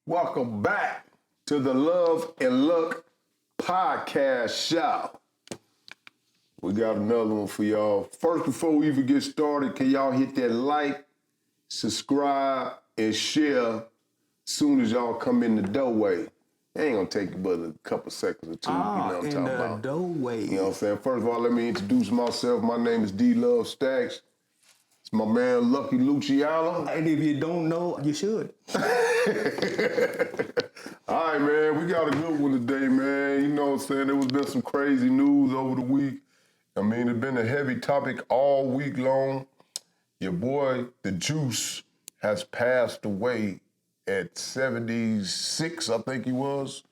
Welcome back to the Love and Luck podcast show. We got another one for y'all. First, before we even get started, can y'all hit that like, subscribe, and share as soon as y'all come in the doorway. It ain't gonna take but a couple seconds or two. You know what I'm talking about? In the doorway. You know what I'm saying? First of all, let me introduce myself. My name is D-Love Stacks. It's my man, Lucky Luciano. And if you don't know, you should. All right, man, we got a good one today, man. You know what I'm saying? There was been some crazy news over the week. I mean, it's been a heavy topic all week long. Your boy, the Juice, has passed away at 76, I think he was.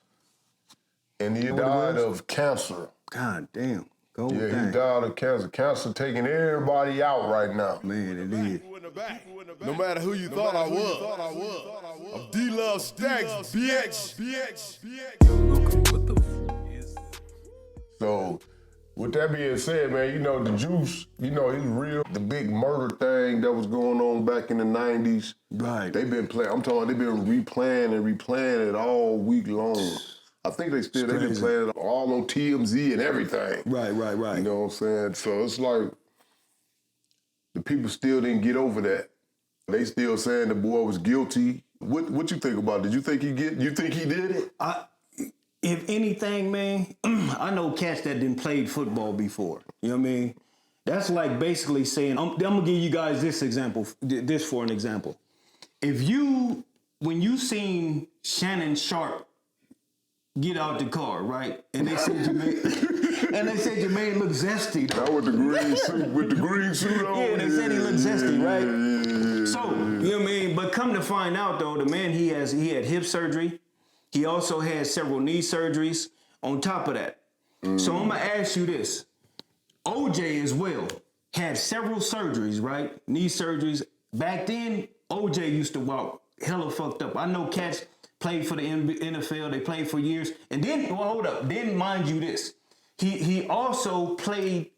And he died of cancer. God damn. Go He died of cancer. Cancer taking everybody out right now. Man, it is. No matter who you thought I was. I'm D-Love Stacks, BX. So, with that being said, man, you know, the Juice, you know, he's real. The big murder thing that was going on back in the 90s. Right. They've been playing, I'm talking, they've been replaying it all week long. I think they've been playing it all on TMZ and everything. Right. You know what I'm saying? So it's like, the people still didn't get over that. They still saying the boy was guilty. What you think about it? You think he did it? If anything, man, I know cats that didn't play football before. You know what I mean? That's like basically saying, I'm gonna give you guys this for an example. When you seen Shannon Sharp get out the car, right? And they said Jermaine looked zesty. That with the green suit on. Yeah, they said he looked zesty, right? Yeah. So, you know what I mean? But come to find out though, the man he had hip surgery. He also had several knee surgeries on top of that. So I'm gonna ask you this. OJ as well had several surgeries, right? Knee surgeries. Back then, OJ used to walk hella fucked up. I know cats played for the NFL, they played for years. And then, then mind you this. He also played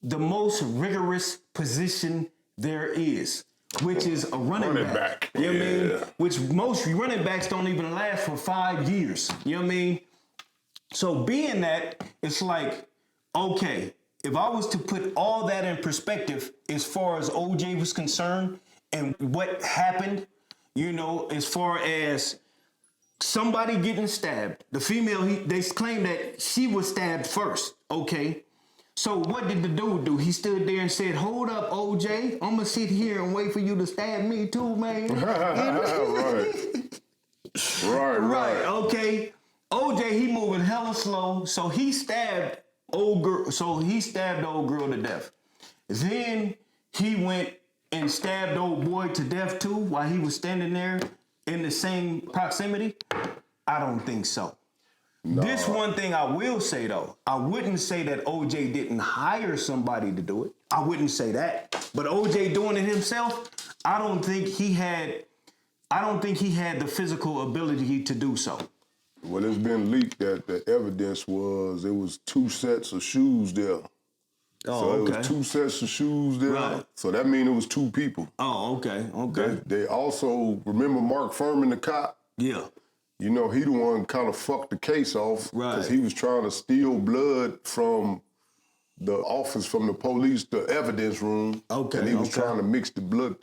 the most rigorous position there is, which is a running back. You know what I mean? Which most running backs don't even last for 5 years. You know what I mean? So being that, it's like, okay, if I was to put all that in perspective as far as OJ was concerned and what happened, you know, as far as somebody getting stabbed, the female, they claim that she was stabbed first, okay? So what did the dude do? He stood there and said, hold up, OJ, I'm gonna sit here and wait for you to stab me too, man. Right, okay. OJ, he moving hella slow, so he stabbed old girl to death. Then he went and stabbed old boy to death too while he was standing there in the same proximity. I don't think so. No. This one thing I will say though, I wouldn't say that OJ didn't hire somebody to do it. I wouldn't say that. But OJ doing it himself, I don't think he had the physical ability to do so. Well, it's been leaked that the evidence it was 2 sets of shoes there. Oh, so it was 2 sets of shoes there. Right. So that means it was 2 people. Oh, okay. They also, remember Mark Furman, the cop? Yeah. You know, he the one kind of fucked the case off. Right. Because he was trying to steal blood from the office, from the police, the evidence room. Okay. And he was trying to mix the blood.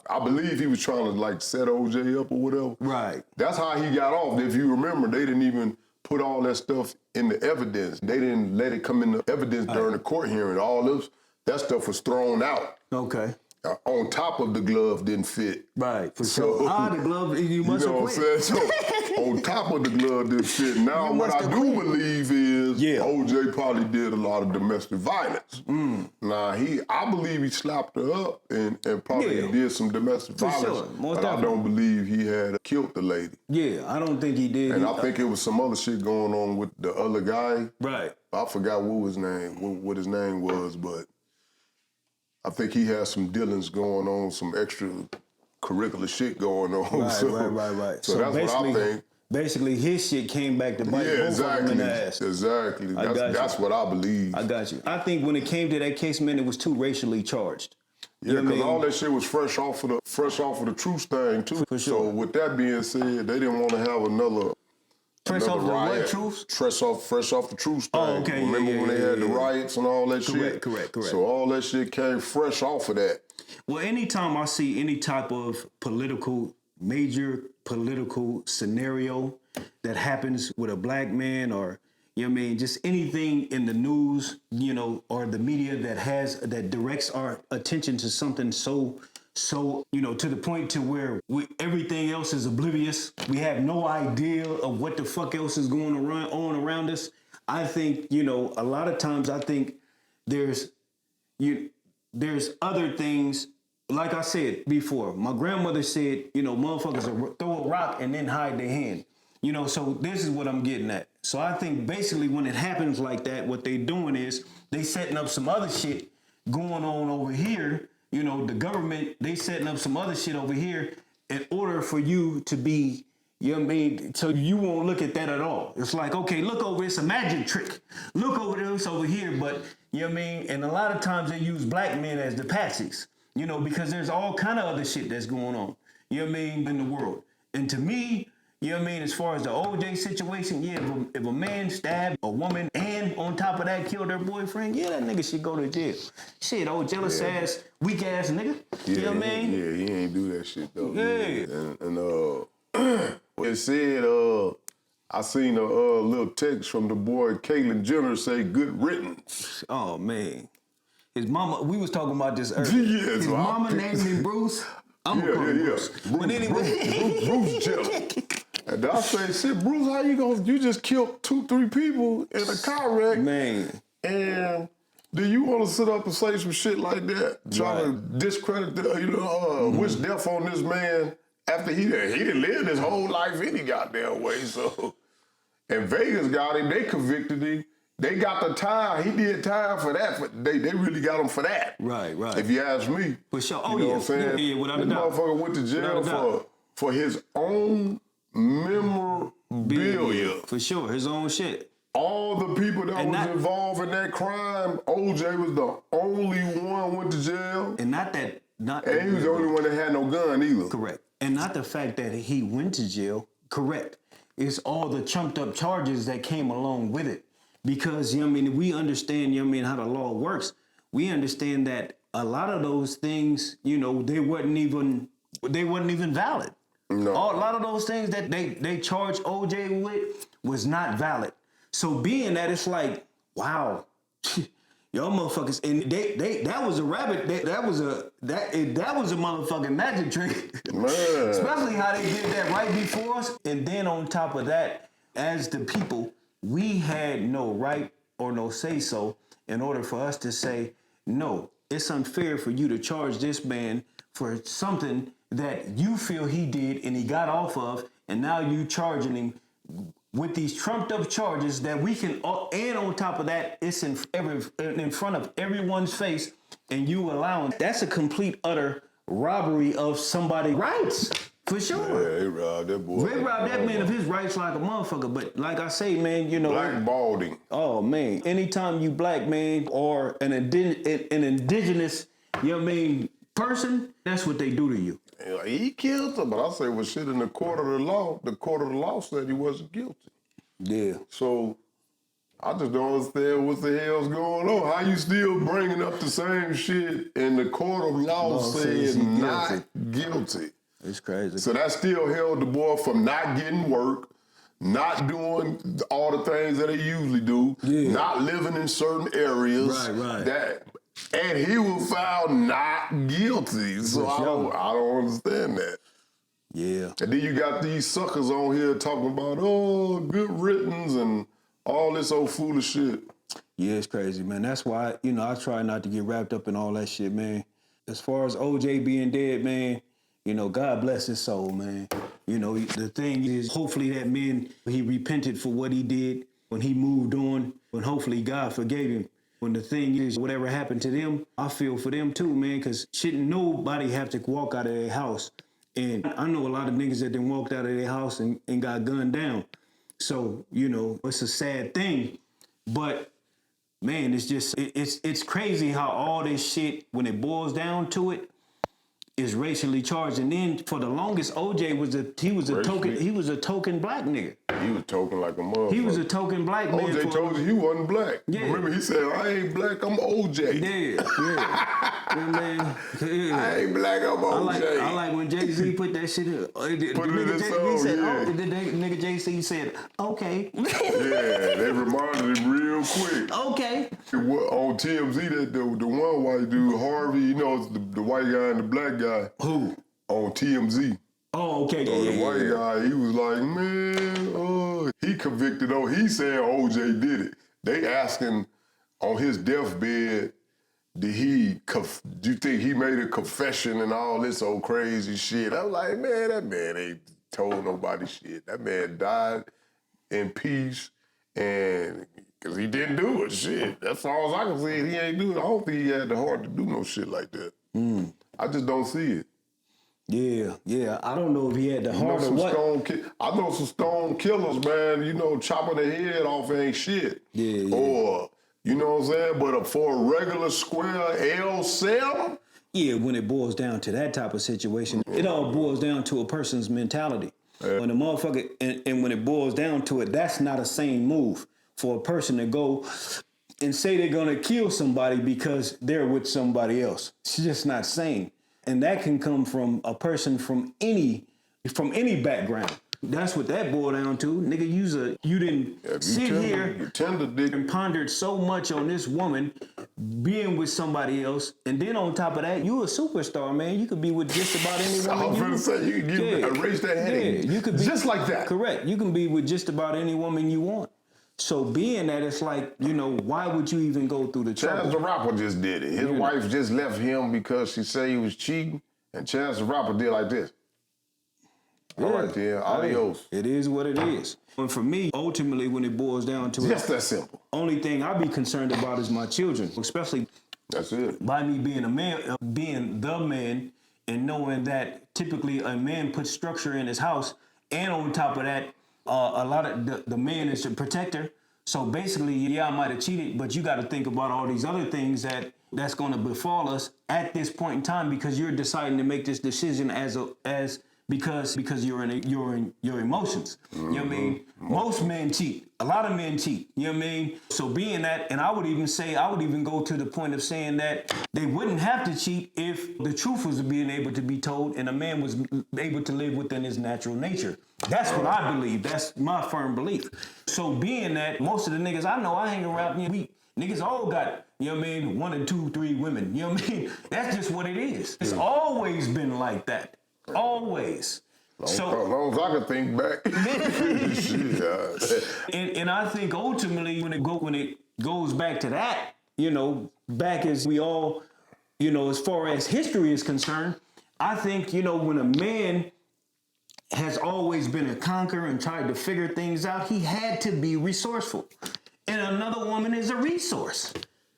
I believe he was trying to like set OJ up or whatever. Right. That's how he got off. If you remember, they didn't even put all that stuff in the evidence. They didn't let it come in the evidence during the court hearing. All that stuff was thrown out. Okay. On top of the glove didn't fit. Right, for sure. The glove, you must have quit. You know what I'm saying? So on top of the glove didn't fit. Now what I do believe is OJ probably did a lot of domestic violence. Now I believe he slapped her up and probably did some domestic violence. Sure. But I don't believe he had killed the lady. Yeah, I don't think he did. And I think it was some other shit going on with the other guy. Right. I forgot what his name was, but I think he has some dealings going on, some extra curricular shit going on. Right. So that's what I think. Basically, his shit came back to bite both of them in the ass. Exactly. That's what I believe. I got you. I think when it came to that case, man, it was too racially charged. Yeah, because all that shit was fresh off of the truth thing too. For sure. So with that being said, they didn't want to have another Fresh off the riot. what truth? Fresh off the truth thing. Oh, okay. Remember when they had the riots and all that shit? Correct. So all that shit came fresh off of that. Well, anytime I see any type of major political scenario that happens with a black man or, you know what I mean, just anything in the news, you know, or the media that directs our attention to something so, you know, to the point to where everything else is oblivious. We have no idea of what the fuck else is going on around us. I think, you know, a lot of times I think there's other things. Like I said before, my grandmother said, you know, motherfuckers will throw a rock and then hide their hand. You know, so this is what I'm getting at. So I think basically when it happens like that, what they doing is they setting up some other shit going on over here. You know, the government, they setting up some other shit over here in order for you to be, you know what I mean, so you won't look at that at all. It's like, okay, look over, it's a magic trick. Look over this over here, but, you know what I mean? And a lot of times they use black men as the patsies, you know, because there's all kind of other shit that's going on, you know what I mean, in the world. And to me, you know what I mean, as far as the OJ situation, yeah, if a man stabbed a woman and on top of that killed her boyfriend, yeah, that nigga should go to jail. Shit, old jealous ass, weak ass nigga. Yeah, you know what I mean? Yeah, he ain't do that shit though. Yeah. And it said, I seen a little text from the boy Caitlyn Jenner say good riddance. Oh man. His mama, we was talking about this earlier. Yeah, his so mama named him Bruce. I'm gonna call him Bruce. But anyway. Bruce Jenner. And I say, shit, Bruce, how you just killed 2-3 people in a car wreck. Man. And do you want to sit up and say some shit like that? Try to discredit wish death on this man after he done lived his whole life any goddamn way. So, and Vegas got him, they convicted him. They got the time. He did time for that. They really got him for that. Right. If you ask me. For sure. Oh, you know yeah. what I'm saying? Yeah, without a this doubt. motherfucker went to jail for his own memorabilia. For sure. His own shit. All the people that was involved in that crime, OJ was the only one went to jail. And and he was the only one that had no gun either. Correct. And not the fact that he went to jail. Correct. It's all the chumped up charges that came along with it. Because, you know what I mean, we understand, you know what I mean, how the law works. We understand that a lot of those things, you know, they wasn't even valid. No. A lot of those things that they charged OJ with was not valid. So being that, it's like, wow, y'all motherfuckers, and that was a rabbit, that was a motherfucking magic trick. Man. Especially how they did that right before us. And then on top of that, as the people, we had no right or no say-so in order for us to say, no, it's unfair for you to charge this man for something that you feel he did and he got off of, and now you charging him with these trumped up charges that we can, and on top of that, it's in front of everyone's face, and you allowing, that's a complete, utter robbery of somebody's rights. For sure. Yeah, they robbed that boy. They robbed that man of his rights like a motherfucker. But like I say, man, you know. Blackballing. Oh, man. Anytime you black, man, or an indigenous, you know what I mean, person, that's what they do to you. Yeah, he killed him. But I say, well, shit, in the court of the law said he wasn't guilty. Yeah. So I just don't understand what the hell's going on. How you still bringing up the same shit and the court of law says not guilty? It's crazy. So that still held the boy from not getting work, not doing all the things that he usually do, not living in certain areas. Right. And he was found not guilty. So I don't understand that. Yeah. And then you got these suckers on here talking about, good riddance and all this old foolish shit. Yeah, it's crazy, man. That's why, you know, I try not to get wrapped up in all that shit, man. As far as OJ being dead, man, you know, God bless his soul, man. You know, the thing is, hopefully that man, he repented for what he did when he moved on, and hopefully God forgave him. When the thing is, whatever happened to them, I feel for them too, man, because shouldn't nobody have to walk out of their house. And I know a lot of niggas that then walked out of their house and got gunned down. So, you know, it's a sad thing. But man, it's just it's crazy how all this shit, when it boils down to it, is racially charged. And then for the longest, OJ was a token black nigga. He was token like a motherfucker. He was a token black man. OJ told you he wasn't black. Yeah. Remember, he said, I ain't black, I'm OJ. Yeah. Yeah, man. Yeah. I ain't black, I'm OJ. I like when Jay-Z put that shit in. Put it in his song, He said, yeah. the nigga Jay-Z said, okay. Yeah, they reminded him real quick. Okay. On TMZ, that the one white dude, Harvey, you know, the white guy and the black guy. Who? On TMZ. Oh, okay. The white guy, he was like, man, he convicted. He saying OJ did it. They asking on his deathbed, do you think he made a confession and all this old crazy shit? I'm like, man, that man ain't told nobody shit. That man died in peace, and because he didn't do it, shit. That's all I can say. He ain't do it. I don't think he had the heart to do no shit like that. I just don't see it. Yeah. I don't know if he had the heart or what. I know some stone killers, man. You know, chopping their head off ain't shit. Yeah. Or, you know what I'm saying? But for a regular square L7? Yeah, when it boils down to that type of situation, it all boils down to a person's mentality. Yeah. When a motherfucker, and when it boils down to it, that's not a sane move for a person to go and say they're gonna kill somebody because they're with somebody else. It's just not sane. And that can come from a person from any background. That's what that boiled down to. Nigga, you didn't sit here and pondered so much on this woman being with somebody else, and then on top of that, you a superstar, man. You could be with just about any woman. I was going to say, you can erase that headache. Yeah, you could be just like that. Correct. You can be with just about any woman you want. So being that, it's like, you know, why would you even go through the trouble? Chance the Rapper just did it. His wife just left him because she said he was cheating, and Chance the Rapper did like this. All right, then, adios. It is what it is. And for me, ultimately, when it boils down to just that simple. Only thing I be concerned about is my children, especially that's it. By me being a man, being the man, and knowing that typically a man puts structure in his house, and on top of that, a lot of the man is a protector. So basically, yeah, I might have cheated, but you got to think about all these other things that's going to befall us at this point in time because you're deciding to make this decision because you're in your emotions. You know what I mean? Most men cheat. A lot of men cheat. You know what I mean? So being that, and I would even go to the point of saying that they wouldn't have to cheat if the truth was being able to be told and a man was able to live within his natural nature. That's what I believe. That's my firm belief. So being that, most of the niggas I know, I hang around, niggas all got, you know what I mean, 1 and 2, 3 women. You know what I mean? That's just what it is. It's always been like that. Always. As long as I can think back. and I think ultimately when it goes back to that, you know, back as we all, you know, as far as history is concerned, I think, you know, when a man has always been a conqueror and tried to figure things out, he had to be resourceful. And another woman is a resource.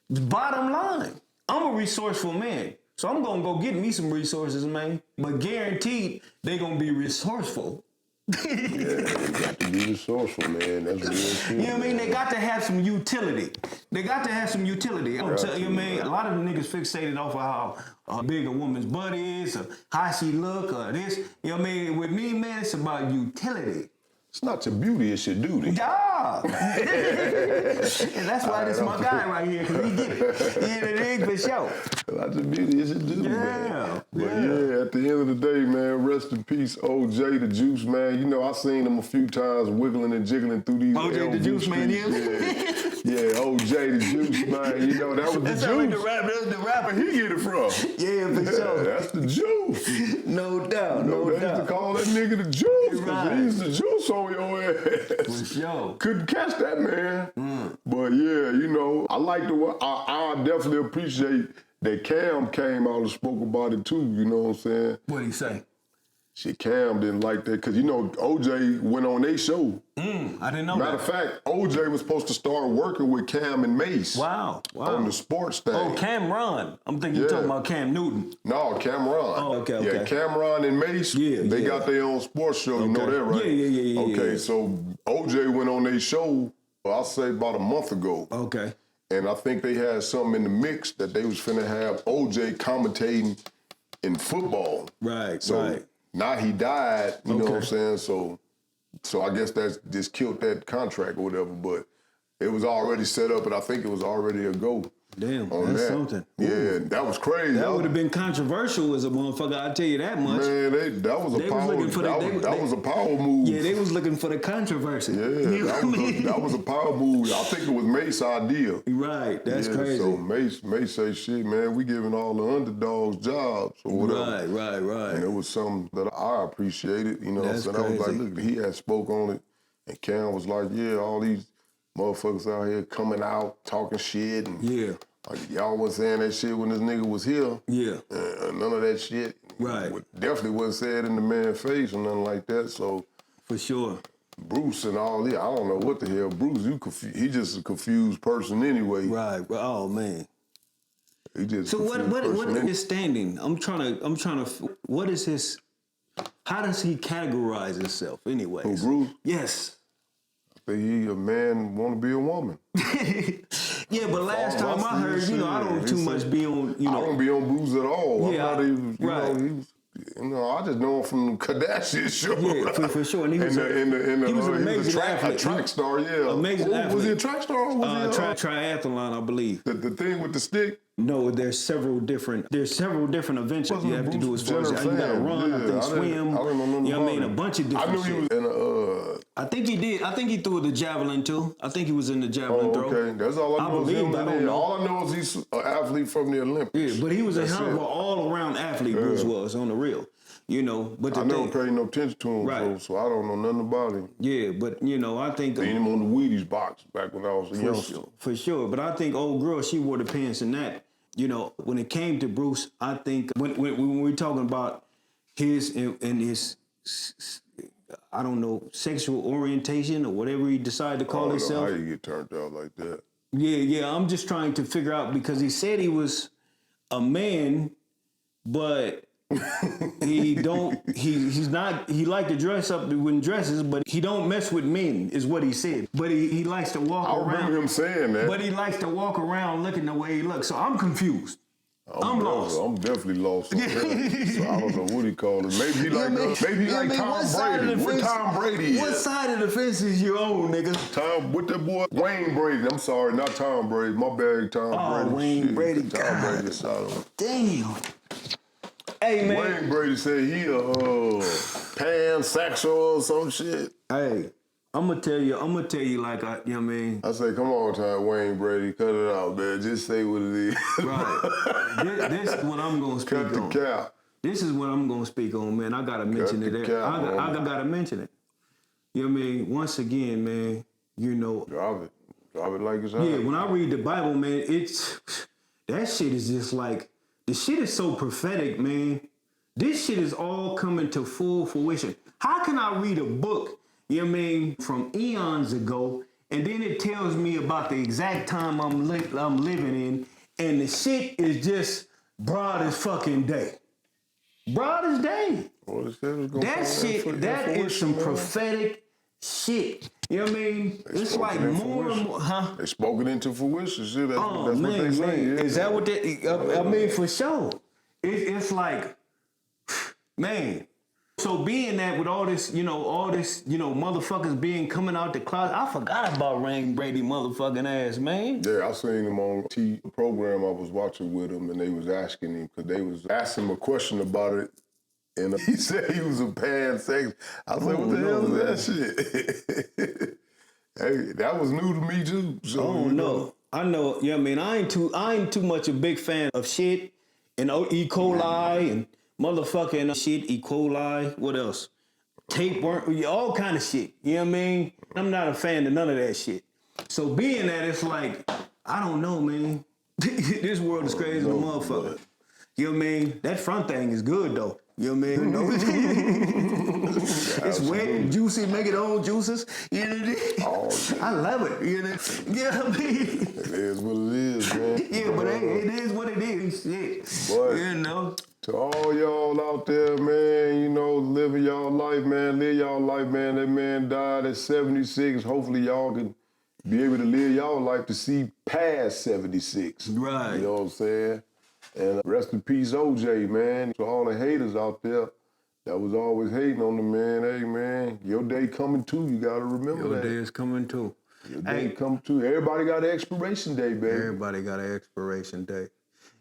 Bottom line, I'm a resourceful man. So I'm going to go get me some resources, man. But guaranteed, they going to be resourceful. Yeah, they got to be resourceful, man. That's real shit. You know what I mean? They got to have some utility. I'm telling you, man, a lot of the niggas fixated off of how big a woman's butt is, or how she look, or this. You know what I mean? With me, man, it's about utility. It's not your beauty, it's your duty. Yeah. And that's why this my guy right here, because he get it. He in the dig for sure. Not your beauty, it's your duty, man. But yeah, at the end of the day, man, rest in peace, OJ the Juice, man. You know, I seen him a few times wiggling and jiggling through these OJ the Juice, man, Yeah, OJ the Juice, man. You know, that was the Juice. That's the rapper he get it from. Yeah, for sure. That's the Juice. No doubt, no doubt. They used to call that nigga the Juice, because he's the juice on your ass. For sure. Couldn't catch that, man. But yeah, you know, I definitely appreciate that Cam came out and spoke about it too, you know what I'm saying? What'd he say? Shit, Cam didn't like that, because, you know, OJ went on their show. I didn't know Matter of fact, OJ was supposed to start working with Cam and Mace. Wow. On the sports thing. Oh, Cameron. I'm thinking you're talking about Cam Newton. No, Cameron. Oh, okay. Yeah, Cameron and Mace, they got their own sports show. You know that, right? Yeah. Okay, so OJ went on their show, I'll say about a month ago. Okay. And I think they had something in the mix that they was finna have OJ commentating in football. Right, So right. now he died, you know what I'm Okay. saying? So I guess that's just killed that contract or whatever, but it was already set up and I think it was already a go. Damn, on that's that. something. Yeah, that was crazy. That would have been controversial as a motherfucker, I'll tell you that much. Man, that was a power move. Yeah, they was looking for the controversy. Yeah, You know what I mean? that was a power move. I think it was Mace's idea. Right, that's crazy. So Mace say, shit, man, we giving all the underdogs jobs or whatever. Right. And it was something that I appreciated, you know what I'm That's saying? I was like, crazy. look, he had spoke on it, and Cam was like, yeah, all these motherfuckers out here coming out, talking shit, and Yeah. like, y'all was saying that shit when this nigga was here. Yeah. None of that shit. Right. Definitely wasn't said in the man's face or nothing like that, so. For sure. Bruce and all that, I don't know what the hell. Bruce, he just a confused person anyway. Right. Oh man. He just So a what confused is person his standing? I'm trying to what is his how does he categorize himself anyways? Who, Bruce? Yes. I think he a man want to be a woman. Yeah, but last All time I heard, you know, I don't too much be on, you I know. don't be on Bruce at all. Yeah, I thought he was, right. he was, I just know him from the Kardashian show. Yeah, for sure. And he was he was an amazing a athlete. track star, yeah. Amazing athlete. Was he a track star or was he triathlon, I believe. the thing with the stick? No, there's several different events that you have to do as far as you gotta run, I think swim. I don't know nothing you know what I mean? about A bunch of different I knew he was shit. in a. I think he did. I think he threw the javelin too. I think he was in the javelin throw. Okay, that's all I know. believe, I don't know. All I know is he's an athlete from the Olympics. Yeah, but he was a hell of an it. all-around athlete. Bruce was on the real, you know. But the I never thing, paid no attention to him, Right. so I don't know nothing about him. yeah, but you know, I think Seen him on the Wheaties box back when I was a youngster. for sure. But I think old girl, she wore the pants in that. You know, when it came to Bruce, I think when we're talking about his and his, I don't know, sexual orientation or whatever he decided to call I don't know himself. how you get turned out like that. Yeah. I'm just trying to figure out because he said he was a man, but he liked to dress up with dresses, but he don't mess with men, is what he said. But he likes to walk I around. remember him saying that. But he likes to walk around looking the way he looks. So I'm confused. I'm lost. I'm definitely lost on that. So I don't know what he called it. Maybe he like Tom Brady. What Tom Brady What is? side of the fence is you on, nigga? What that boy? Wayne Brady. I'm sorry, not Tom Brady. My bad, Tom Brady. Wayne Shit. Brady. Tom God. Brady is out of it. Damn. Hey, man. Wayne Brady said he a pansexual or some shit. Hey, I'm gonna tell you like, you know what I mean? I say, come on, Tom Wayne Brady, cut it out, man. Just say what it is. Right. this is what I'm gonna speak Cut the on. cap. This is what I'm gonna speak on, man. I gotta mention it. the cap, I gotta mention it. You know what I mean? Once again, man, you know. Drop it like it's hot. Yeah, when I read the Bible, man, that shit is just like, the shit is so prophetic, man. This shit is all coming to full fruition. How can I read a book, you know what I mean, from eons ago, and then it tells me about the exact time I'm living in, and the shit is just broad as fucking day. Broad as day. Well, that That shit, that is some prophetic shit. You know what I mean? It's like more and more, huh? They spoke it into fruition. Shit, that's Oh, what man, they say. man. Yeah. Is that what they, I mean, for sure. It's like, man. So being that with all this, motherfuckers being coming out the closet, I forgot about Wayne Brady motherfucking ass, man. Yeah, I seen him on program I was watching with him, and they was asking him, because they was asking him a question about it, and he said he was a pansexual. I said, what the hell is that shit? Hey, that was new to me too. So, Oh no. I know, you know what I mean? I ain't too much a big fan of shit and E. coli and motherfucking shit, E. coli, what else? Tapeworm, all kind of shit. You know what I mean? I'm not a fan of none of that shit. So being that, it's like, I don't know, man. This world is crazy as a motherfucker. You know what I mean? That front thing is good though. You know what I mean? It's wet and juicy, make it own juices. You know what I mean? Oh, I love it. You know what I mean? it is what it is, man. Yeah, but it is what it is. Shit. But you know. to all y'all out there, man, living y'all life, man. Live y'all life, man. That man died at 76. Hopefully y'all can be able to live y'all life to see past 76. Right. You know what I'm saying? And rest in peace, OJ, man. To all the haters out there that was always hating on the man, hey, man, your day coming too. You got to remember Your that. day is coming too. Your day coming too. Everybody got an expiration day, baby. Everybody got an expiration date.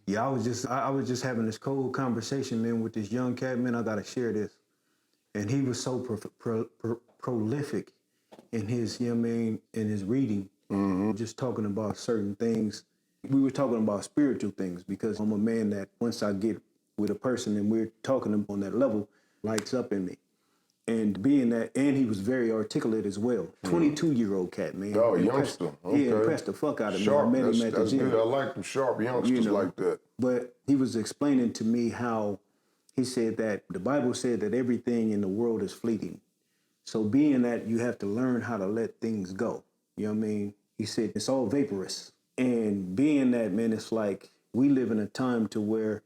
Yeah, I was just having this cold conversation, man, with this young cat, man. I gotta share this, and he was so prolific in his, you know what I mean, in his reading, just talking about certain things. We were talking about spiritual things because I'm a man that once I get with a person and we're talking on that level, lights up in me. And being that, and he was very articulate as well. 22-year-old cat, man. Oh, youngster. Okay. He impressed the fuck out of Sharp. me. I met him at the That's gym. good. I like them sharp youngsters like that. But he was explaining to me how he said that the Bible said that everything in the world is fleeting. So being that you have to learn how to let things go. You know what I mean? He said it's all vaporous. And being that, man, it's like we live in a time to where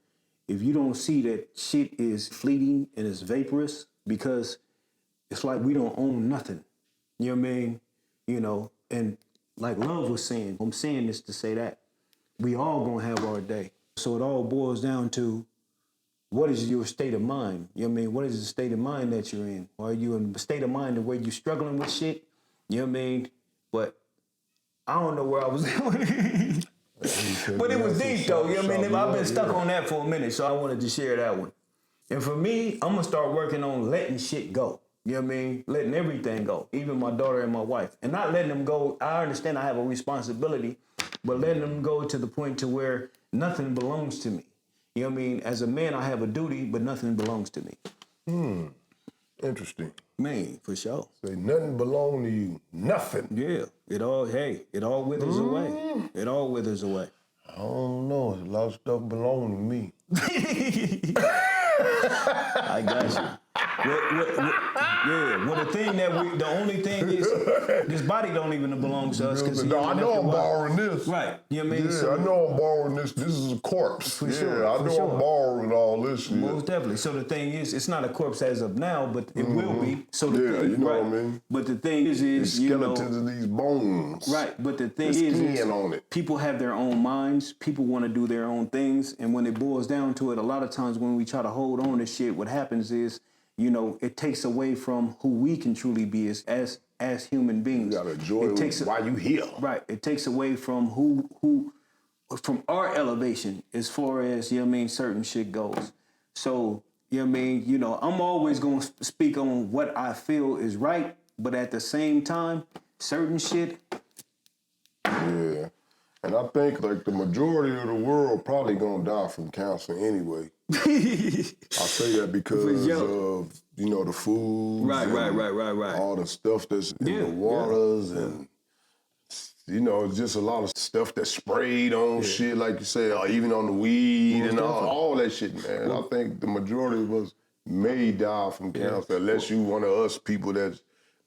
if you don't see that shit is fleeting and it's vaporous, because it's like we don't own nothing. You know what I mean? You know, and like Love was saying, I'm saying this to say that we all gonna have our day. So it all boils down to what is your state of mind? You know what I mean? What is the state of mind that you're in? Are you in a state of mind where you're struggling with shit? You know what I mean? But I don't know where I was going. But it was deep though. You know what I mean? I've been stuck on that for a minute, so I wanted to share that one. And for me, I'm gonna start working on letting shit go. You know what I mean? Letting everything go, even my daughter and my wife. And not letting them go, I understand I have a responsibility, but letting them go to the point to where nothing belongs to me. You know what I mean? As a man, I have a duty, but nothing belongs to me. Interesting. Man, for sure. Say nothing belong to you. Nothing. Yeah, it all withers away. It all withers away. I don't know. A lot of stuff belong to me. I got you. Well, the only thing is, this body don't even belong to us. No, I know I'm borrowing this. Right. You know what I mean? Yeah, So, I know I'm borrowing this. This is a corpse. For yeah, sure, I for know sure. I'm borrowing all this shit. Most definitely. So the thing is, it's not a corpse as of now, but it will be. So the Yeah, thing, you know right. what I mean? But the thing is These you know, skeletons of these bones. right. But the thing The is skin on it. people have their own minds. People want to do their own things, and when it boils down to it, a lot of times when we try to hold on to shit, what happens is, you know, it takes away from who we can truly be as human beings. You gotta enjoy it takes why you here. Right. It takes away from from our elevation as far as, you know what I mean, certain shit goes. So, you know what I mean, you know, I'm always going to speak on what I feel is right, but at the same time, certain shit. Yeah. And I think like the majority of the world probably gonna die from cancer anyway. I say that because of, you know, the food. Right. All the stuff that's in the waters and, you know, just a lot of stuff that's sprayed on shit, like you said, or even on the weed and all that shit, man. I think the majority of us may die from cancer unless you one of us people that's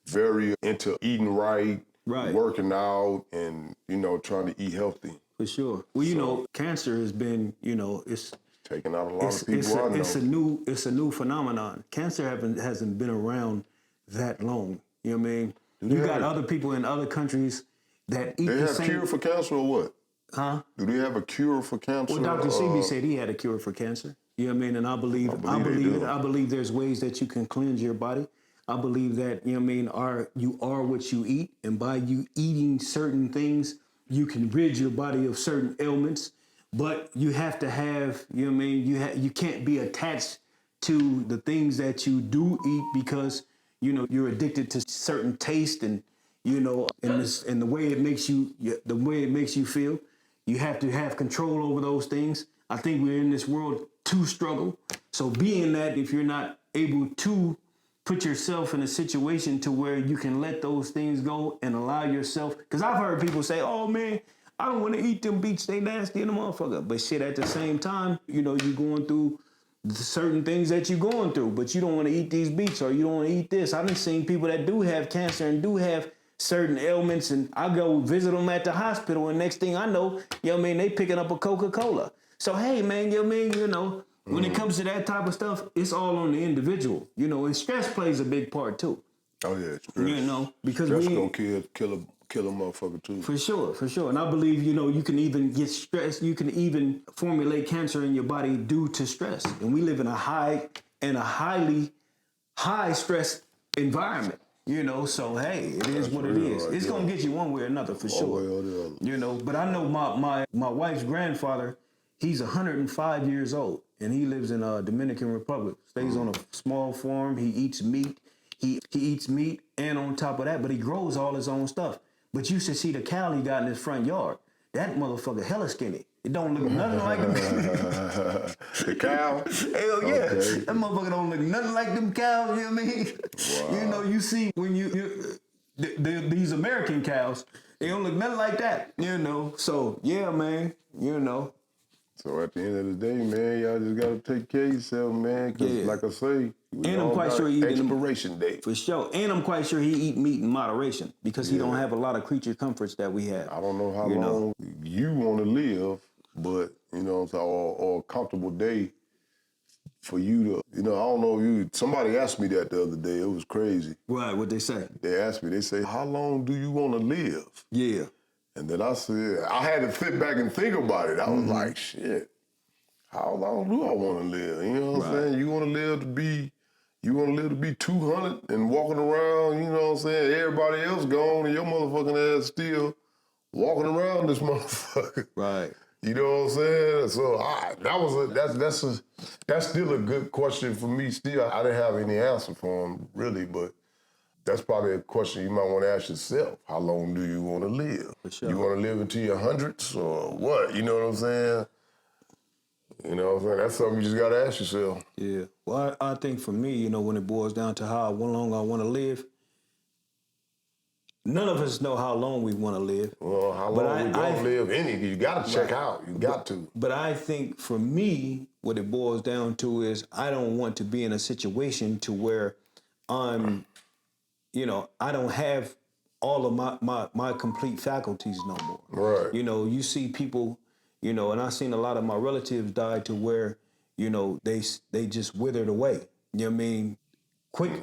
very into eating right, working out, and, you know, trying to eat healthy. For sure. Well, you know, cancer has been, you know, it's taking out a lot of people I know. It's a new phenomenon. Cancer hasn't been around that long. You know what I mean? You got other people in other countries that eat the same. They have cure for cancer or what? Huh? Do they have a cure for cancer? Well, Dr. Sebi said he had a cure for cancer. You know what I mean? And I believe there's ways that you can cleanse your body. I believe that, you know what I mean, you are what you eat, and by you eating certain things, you can rid your body of certain ailments. But you have to have, you know what I mean, you can't be attached to the things that you do eat because, you know, you're addicted to certain taste and, you know, and the way it makes you feel. You have to have control over those things. I think we're in this world to struggle. So being that if you're not able to put yourself in a situation to where you can let those things go and allow yourself, because I've heard people say, oh man, I don't want to eat them beets, they nasty in the motherfucker. But shit, at the same time, you know, you're going through certain things that you're going through, but you don't want to eat these beets or you don't want to eat this. I've been seeing people that do have cancer and do have certain ailments, and I go visit them at the hospital, and next thing I know, you know what I mean, they picking up a Coca-Cola. So, hey, man, you know what I mean, you know, when it comes to that type of stuff, it's all on the individual, you know, and stress plays a big part too. Oh yeah, stress. You know, because stress gonna kill kill a motherfucker too. For sure, for sure. And I believe, you can even get stressed. You can even formulate cancer in your body due to stress. And we live in a highly high stress environment. So hey, it is what it is. Right, it's gonna get you one way or another for sure. One way or the other. But I know my wife's grandfather, he's 105 years old, and he lives in Dominican Republic. Stays on a small farm. He eats meat. He eats meat, and on top of that, but he grows all his own stuff. But you should see the cow he got in his front yard. That motherfucker hella skinny. It don't look nothing like him. The cow? Hell yeah. Okay. That motherfucker don't look nothing like them cows, you know what I mean? Wow. You see when these American cows, they don't look nothing like that, So, yeah, man, So at the end of the day, man, y'all just gotta take care of yourself, man. Cause like I say, we And I'm all quite got sure he expiration date. For sure. And I'm quite sure he eat meat in moderation because he don't have a lot of creature comforts that we have. I don't know how long you want to live, but or a comfortable day for you to, I don't know. Somebody asked me that the other day. It was crazy. Right, what they say? They asked me. They say, "How long do you want to live?" Yeah. And then I said, I had to sit back and think about it. I was like, shit, how long do I want to live? You know what I'm saying? You want to live to be 200 and walking around, you know what I'm saying? Everybody else gone and your motherfucking ass still walking around this motherfucker. Right. You know what I'm saying? So that's still a good question for me. Still, I didn't have any answer for him really, but that's probably a question you might want to ask yourself. How long do you want to live? For sure. You want to live into your hundreds or what? You know what I'm saying? You know what I'm saying? That's something you just got to ask yourself. Yeah. Well, I think for me, when it boils down to how long I want to live, none of us know how long we want to live. Well, how long we going to live you got to check out. You got to. But I think for me, what it boils down to is I don't want to be in a situation to where I'm I don't have all of my complete faculties no more. Right. You see people, and I've seen a lot of my relatives die to where, they just withered away. You know what I mean?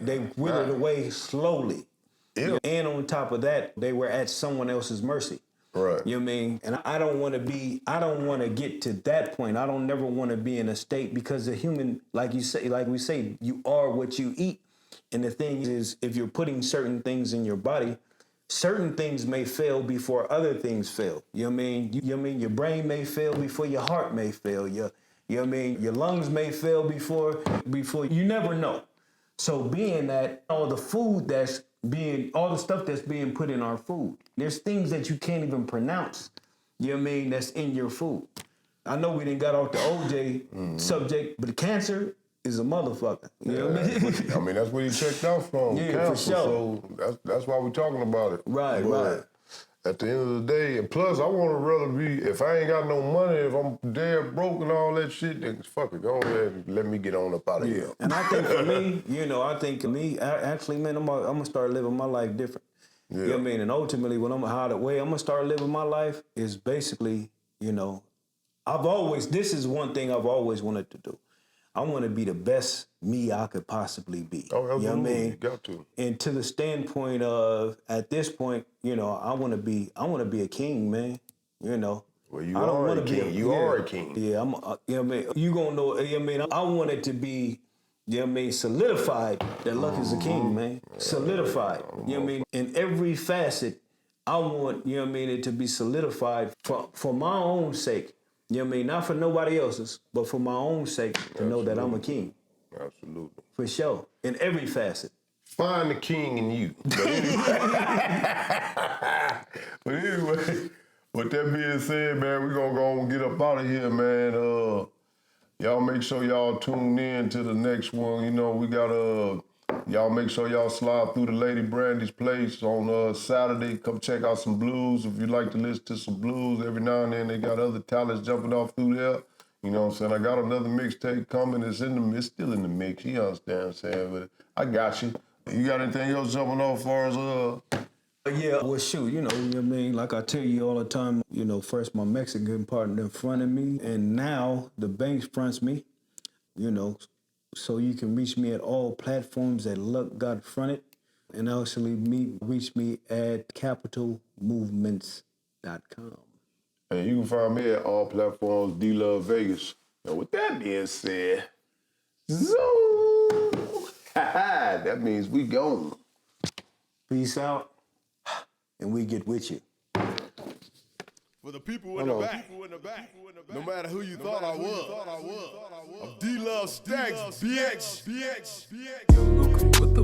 They withered away slowly. Yeah. And on top of that, they were at someone else's mercy. Right. You know what I mean? And I don't want to get to that point. I don't never want to be in a state because the human, like we say, you are what you eat. And the thing is, if you're putting certain things in your body, certain things may fail before other things fail. You know what I mean? You know what I mean? Your brain may fail before your heart may fail. You know what I mean? Your lungs may fail before you never know. So being that all the stuff that's being put in our food, there's things that you can't even pronounce. You know what I mean? That's in your food. I know we didn't got off the OJ subject, but cancer is a motherfucker. You know what I mean? That's what he checked out from. Yeah, cancer, for sure. So that's why we're talking about it. Right, right. At the end of the day, and plus I want to rather be, if I ain't got no money, if I'm dead broke and all that shit, then fuck it, go ahead and let me get on up out of here. And I think for me, actually, man, I'm gonna start living my life different. Yeah. You know what I mean? And ultimately, when I'm gonna start living my life is basically, this is one thing I've always wanted to do. I want to be the best me I could possibly be. Oh, absolutely. You know what I mean? You got to. And to the standpoint of, at this point, I want to be a king, man. Well, you I don't are wanna a king. You are a king. Yeah, you know what I mean? You gonna know, you know what I mean? I want it to be, you know what I mean, solidified that Luck is a king, man. Solidified. You know what I mean? In every facet, I want, you know what I mean, it to be solidified for my own sake. You know what I mean? Not for nobody else's, but for my own sake to know that I'm a king. Absolutely. For sure. In every facet. Find the king in you. But anyway, with that being said, man, we're going to go and get up out of here, man. Y'all make sure y'all tune in to the next one. We got y'all make sure y'all slide through the Lady Brandy's place on Saturday. Come check out some blues. If you like to listen to some blues, every now and then they got other talents jumping off through there. You know what I'm saying? I got another mixtape coming. It's still in the mix. You understand what I'm saying? But I got you. You got anything else jumping off as far as Yeah, well, shoot, you know what I mean? Like I tell you all the time, first my Mexican partner fronted me, and now the bank fronts me, so you can reach me at all platforms that Luck got fronted, and actually reach me at Capital movements.com. And you can find me at all platforms, D-Love Vegas. And with that being said, zoom! That means we gone. Peace out, and we get with you. For the people in the back, no matter who you thought I was, I'm D-Love Stacks, BX. What the